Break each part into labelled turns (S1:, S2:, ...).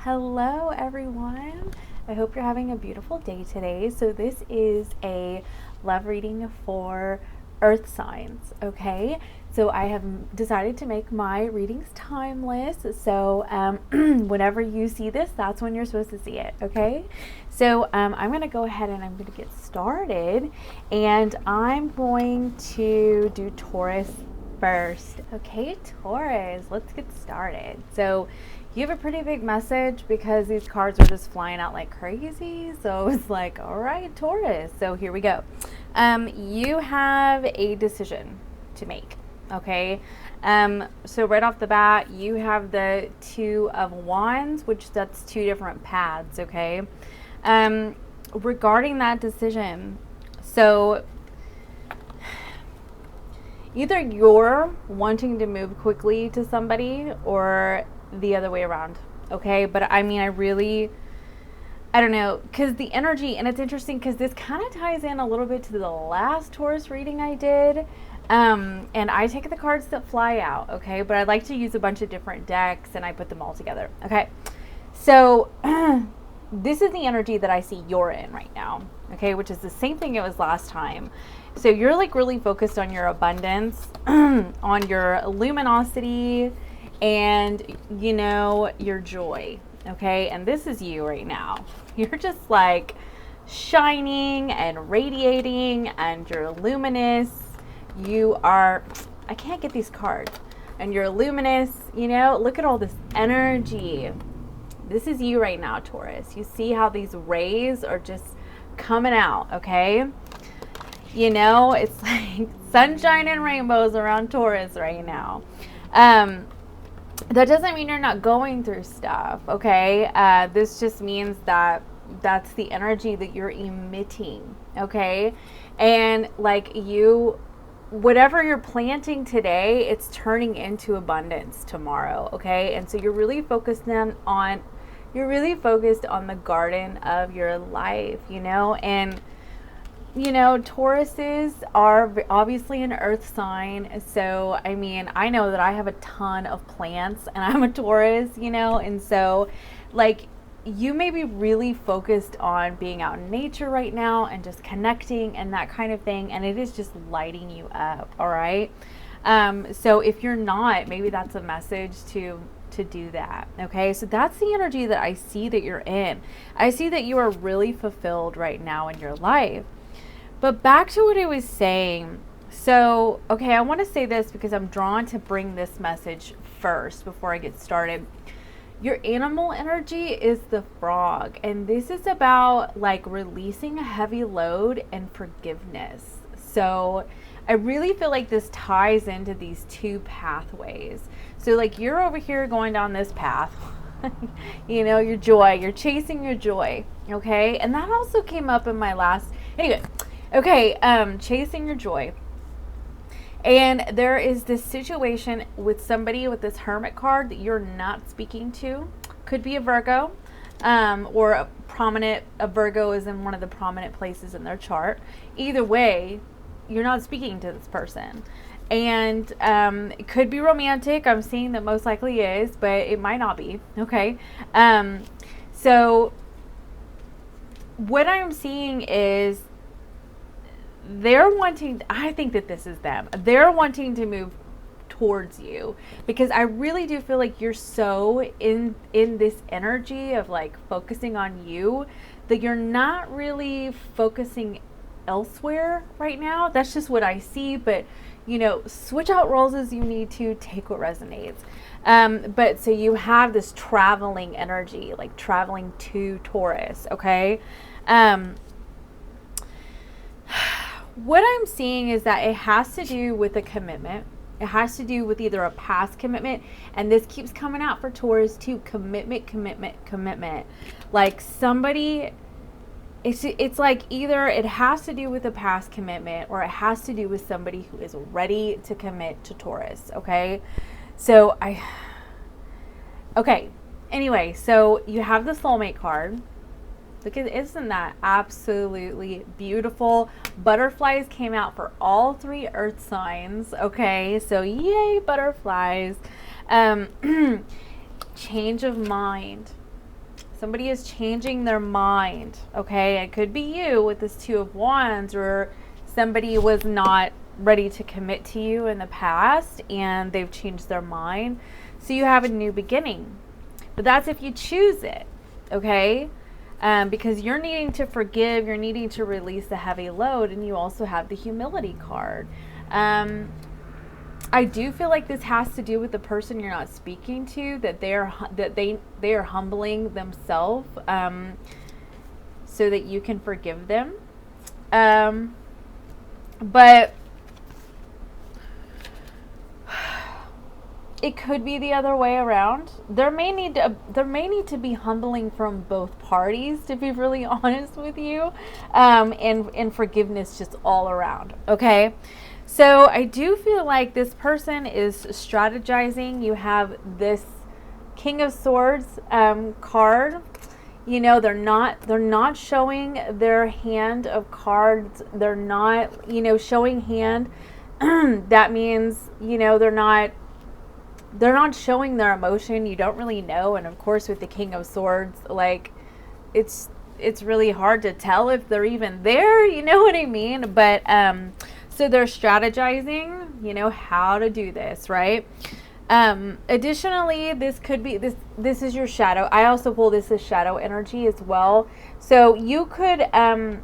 S1: Hello everyone. I hope you're having a beautiful day today. So this is a love reading for earth signs, okay? So I have decided to make my readings timeless. So whenever you see this, that's when you're supposed to see it, okay? So I'm going to go ahead and I'm going to get started, and I'm going to do Taurus first. Okay, Taurus, let's get started. So you have a pretty big message because these cards are just flying out like crazy. So it's like, all right, Taurus. So here we go. You have a decision to make. Okay. So right off the bat, you have the Two of Wands, which that's two different paths. Okay. Regarding that decision, so either you're wanting to move quickly to somebody or the other way around, okay? But I mean, I don't know, because the energy, and it's interesting because this kind of ties in a little bit to the last Taurus reading I did, and I take the cards that fly out, okay? But I like to use a bunch of different decks, and I put them all together, okay? So this is the energy that I see you're in right now, okay? Which is the same thing it was last time. So you're like really focused on your abundance, on your luminosity, and you know, your joy, okay? And this is you right now. You're just like shining and radiating, and you're luminous. You are, I can't get these cards, and you're luminous, you know, look at all this energy. This is you right now, Taurus. You see how these rays are just coming out, okay? You know, it's like sunshine and rainbows around Taurus right now. That doesn't mean you're not going through stuff, okay? This just means that that's the energy that you're emitting, okay? And like you, whatever you're planting today, it's turning into abundance tomorrow, okay? And so you're really focused on the garden of your life, you know? And you know, Tauruses are obviously an earth sign. So, I mean, I know that I have a ton of plants and I'm a Taurus, you know, and so like you may be really focused on being out in nature right now and just connecting and that kind of thing. And it is just lighting you up. All right. So if you're not, maybe that's a message to do that. Okay. So that's the energy that I see that you're in. I see that you are really fulfilled right now in your life. But back to what I was saying. So, okay, I want to say this because I'm drawn to bring this message first before I get started. Your animal energy is the frog, and this is about like releasing a heavy load and forgiveness. So, I really feel like this ties into these two pathways. So, like you're over here going down this path. You know, your joy, you're chasing your joy, okay? And that also came up in my last, anyway. Okay, chasing your joy. And there is this situation with somebody with this Hermit card that you're not speaking to. Could be a Virgo, or a Virgo is in one of the prominent places in their chart. Either way, you're not speaking to this person. And it could be romantic. I'm seeing that most likely is, but it might not be. Okay. So what I'm seeing is I think that this is them. They're wanting to move towards you because I really do feel like you're so in this energy of like focusing on you that you're not really focusing elsewhere right now. That's just what I see, but you know, switch out roles as you need to, take what resonates. But so you have this traveling energy, like traveling to Taurus, okay? What I'm seeing is that it has to do with a commitment. It has to do with either a past commitment, and this keeps coming out for Taurus too. Commitment. Like somebody, it's like either it has to do with a past commitment or it has to do with somebody who is ready to commit to Taurus. Okay, so anyway, so you have the soulmate card. Look at, isn't that absolutely beautiful? Butterflies came out for all three earth signs. Okay, so yay, butterflies. Change of mind. Somebody is changing their mind, okay? It could be you with this Two of Wands, or somebody was not ready to commit to you in the past and they've changed their mind. So you have a new beginning. But that's if you choose it, okay? Because you're needing to forgive, you're needing to release the heavy load, and you also have the humility card. I do feel like this has to do with the person you're not speaking to, that they are humbling themselves, so that you can forgive them. But it could be the other way around. There may need to be humbling from both parties, to be really honest with you, and forgiveness just all around. Okay. So I do feel like this person is strategizing. You have this King of Swords card. You know, they're not showing their hand of cards. They're not, showing hand. That means, they're not showing their emotion. You don't really know. And of course, with the King of Swords, like, it's really hard to tell if they're even there. You know what I mean? But so they're strategizing, how to do this, right? Additionally, this could be, this is your shadow. I also pull this as shadow energy as well. So you could, the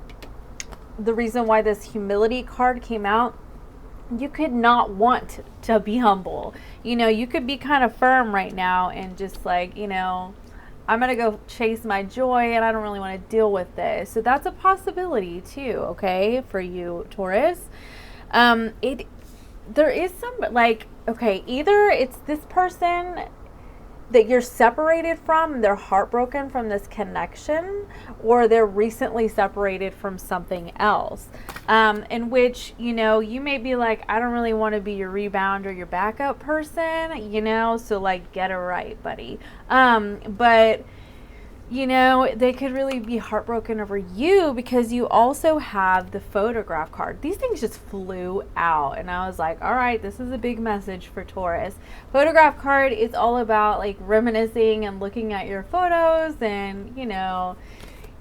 S1: reason why this humility card came out, you could not want to be humble. You could be kind of firm right now and just like, I'm going to go chase my joy and I don't really want to deal with this. So that's a possibility too, okay, for you, Taurus. There is some, like, okay, either it's this person that you're separated from, they're heartbroken from this connection, or they're recently separated from something else, in which, you may be like, I don't really want to be your rebound or your backup person, so like, get it right, buddy. But they could really be heartbroken over you because you also have the photograph card. These things just flew out and I was like, all right, this is a big message for Taurus. Photograph card is all about like reminiscing and looking at your photos and,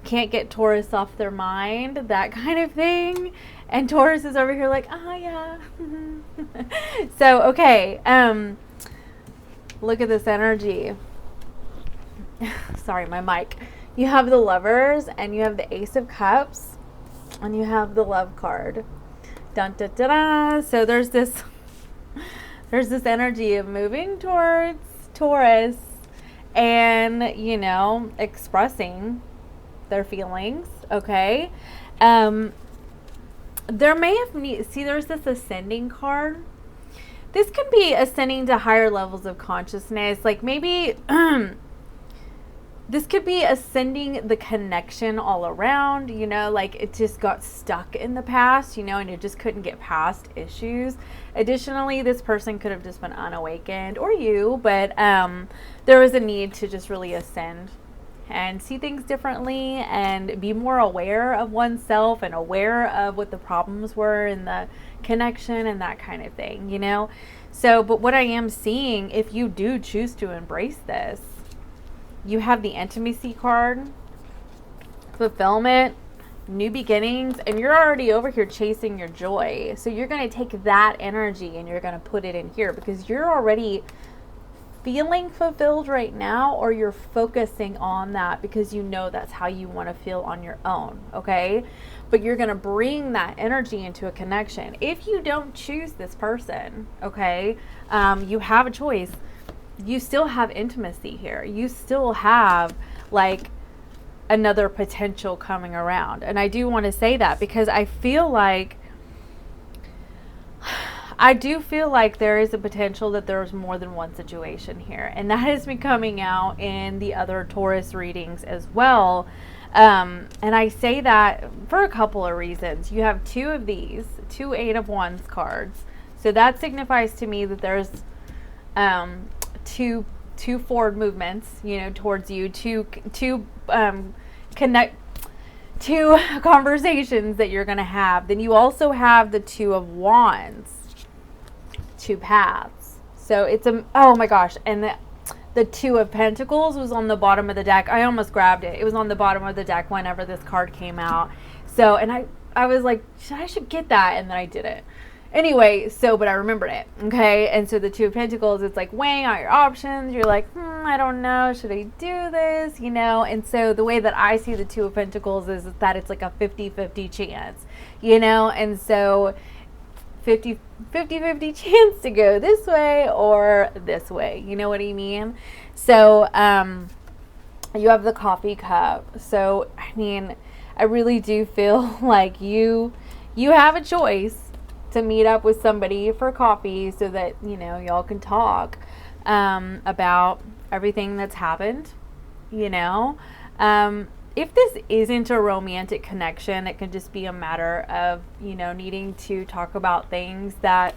S1: can't get Taurus off their mind, that kind of thing. And Taurus is over here like, yeah. So, okay. Look at this energy. Sorry, my mic. You have the Lovers and you have the Ace of Cups and you have the Love card. Dun, dun, dun, dun. So there's this energy of moving towards Taurus and, expressing their feelings. Okay. There may have there's this Ascending card. This could be ascending to higher levels of consciousness. Like maybe this could be ascending the connection all around, like it just got stuck in the past, and it just couldn't get past issues. Additionally, this person could have just been unawakened, or you, but there was a need to just really ascend and see things differently and be more aware of oneself and aware of what the problems were in the connection and that kind of thing, So, but what I am seeing, if you do choose to embrace this, you have the Intimacy card, fulfillment, new beginnings, and you're already over here chasing your joy. So you're going to take that energy and you're going to put it in here because you're already feeling fulfilled right now, or you're focusing on that because that's how you want to feel on your own, okay? But you're going to bring that energy into a connection. If you don't choose this person, okay, you have a choice. You still have intimacy here. You still have like another potential coming around. And I do want to say that because I do feel like there is a potential that there's more than one situation here. And that has been coming out in the other Taurus readings as well. And I say that for a couple of reasons. You have two of these, two Eight of Wands cards. So that signifies to me that there's two forward movements, towards you, two conversations that you're going to have. Then you also have the Two of Wands, two paths. So it's oh my gosh. And the Two of Pentacles was on the bottom of the deck. I almost grabbed it. It was on the bottom of the deck whenever this card came out. So, and I was like, I should get that. And then I didn't. Anyway, so, but I remembered it. Okay. And so the Two of Pentacles, it's like weighing out your options. You're like, I don't know. Should I do this? You know? And so the way that I see the Two of Pentacles is that it's like a 50-50 chance, you know? And so 50 chance to go this way or this way. You know what I mean? So, you have the coffee cup. So, I mean, I really do feel like you have a choice to meet up with somebody for coffee so that, you know, y'all can talk, about everything that's happened, you know? If this isn't a romantic connection, it can just be a matter of, you know, needing to talk about things that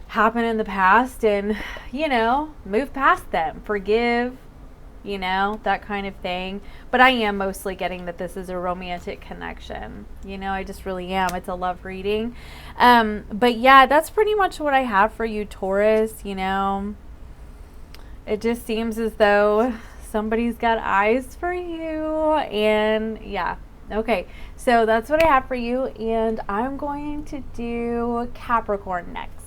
S1: happened in the past and, you know, move past them, forgive, you know, that kind of thing. But I am mostly getting that this is a romantic connection. You know, I just really am. It's a love reading. But yeah, that's pretty much what I have for you, Taurus. You know, it just seems as though somebody's got eyes for you. And yeah. Okay. So that's what I have for you. And I'm going to do Capricorn next.